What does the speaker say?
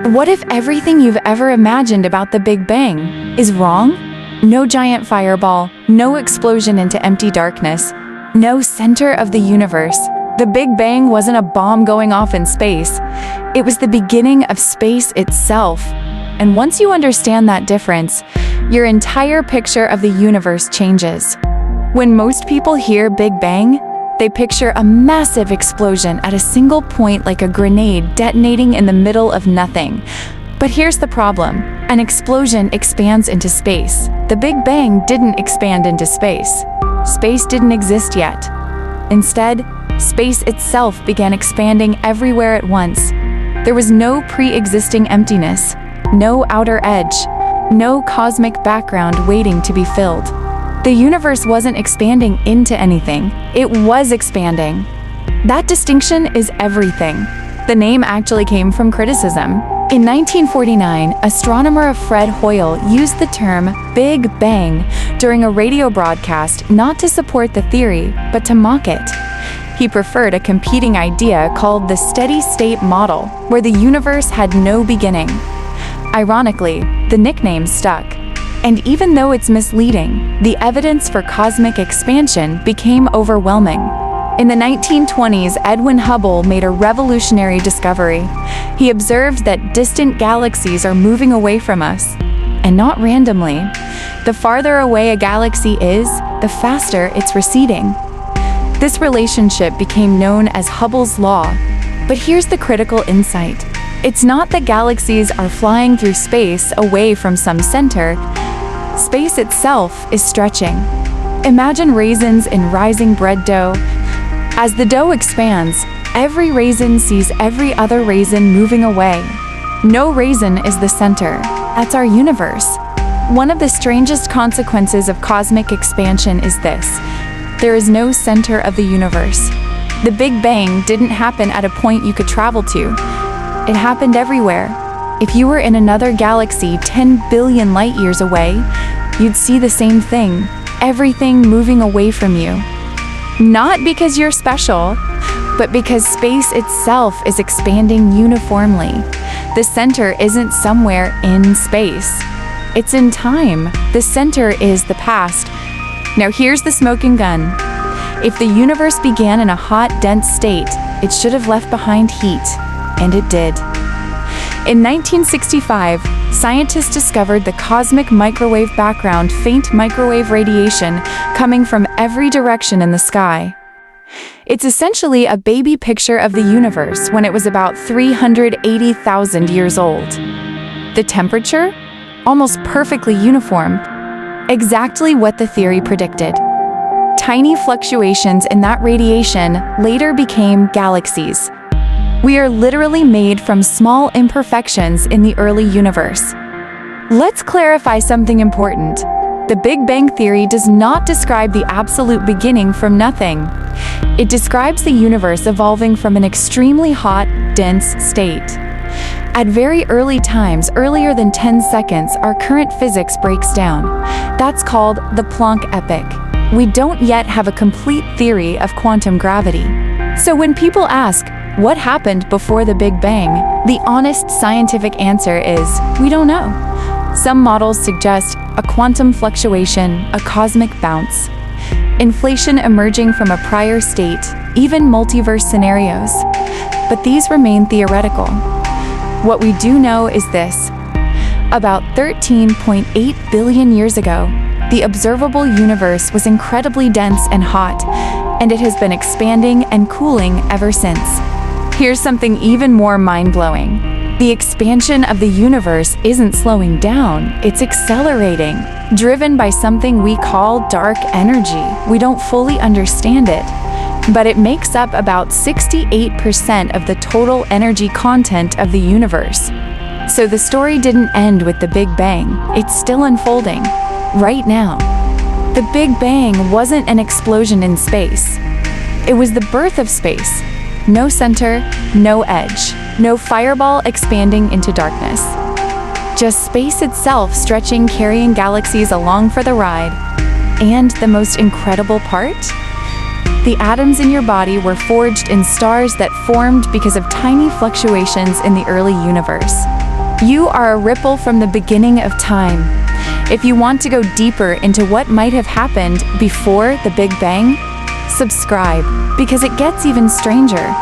What if everything you've ever imagined about the Big Bang is wrong? No giant fireball, no explosion into empty darkness, no center of the universe. The Big Bang wasn't a bomb going off in space. It was the beginning of space itself. And once you understand that difference, your entire picture of the universe changes. When most people hear Big Bang, they picture a massive explosion at a single point, like a grenade detonating in the middle of nothing. But here's the problem. An explosion expands into space. The Big Bang didn't expand into space. Space didn't exist yet. Instead, space itself began expanding everywhere at once. There was no pre-existing emptiness, no outer edge, no cosmic background waiting to be filled. The universe wasn't expanding into anything, it was expanding. That distinction is everything. The name actually came from criticism. In 1949, astronomer Fred Hoyle used the term Big Bang during a radio broadcast not to support the theory, but to mock it. He preferred a competing idea called the steady-state model, where the universe had no beginning. Ironically, the nickname stuck. And even though it's misleading, the evidence for cosmic expansion became overwhelming. In the 1920s, Edwin Hubble made a revolutionary discovery. He observed that distant galaxies are moving away from us, and not randomly. The farther away a galaxy is, the faster it's receding. This relationship became known as Hubble's law. But here's the critical insight. It's not that galaxies are flying through space away from some center. Space itself is stretching. Imagine raisins in rising bread dough. As the dough expands, every raisin sees every other raisin moving away. No raisin is the center. That's our universe. One of the strangest consequences of cosmic expansion is this. There is no center of the universe. The Big Bang didn't happen at a point you could travel to. It happened everywhere. If you were in another galaxy 10 billion light years away, you'd see the same thing, everything moving away from you. Not because you're special, but because space itself is expanding uniformly. The center isn't somewhere in space. It's in time. The center is the past. Now here's the smoking gun. If the universe began in a hot, dense state, it should have left behind heat, and it did. In 1965, scientists discovered the cosmic microwave background, faint microwave radiation coming from every direction in the sky. It's essentially a baby picture of the universe when it was about 380,000 years old. The temperature? Almost perfectly uniform. Exactly what the theory predicted. Tiny fluctuations in that radiation later became galaxies. We are literally made from small imperfections in the early universe. Let's clarify something important. The Big Bang Theory does not describe the absolute beginning from nothing. It describes the universe evolving from an extremely hot, dense state. At very early times, earlier than 10 seconds, our current physics breaks down. That's called the Planck epoch. We don't yet have a complete theory of quantum gravity. So when people ask, what happened before the Big Bang? The honest scientific answer is, we don't know. Some models suggest a quantum fluctuation, a cosmic bounce, inflation emerging from a prior state, even multiverse scenarios. But these remain theoretical. What we do know is this. About 13.8 billion years ago, the observable universe was incredibly dense and hot, and it has been expanding and cooling ever since. Here's something even more mind-blowing. The expansion of the universe isn't slowing down, it's accelerating, driven by something we call dark energy. We don't fully understand it, but it makes up about 68% of the total energy content of the universe. So the story didn't end with the Big Bang, it's still unfolding, right now. The Big Bang wasn't an explosion in space. It was the birth of space. No center, no edge, no fireball expanding into darkness. Just space itself stretching, carrying galaxies along for the ride. And the most incredible part? The atoms in your body were forged in stars that formed because of tiny fluctuations in the early universe. You are a ripple from the beginning of time. If you want to go deeper into what might have happened before the Big Bang, subscribe, because it gets even stranger.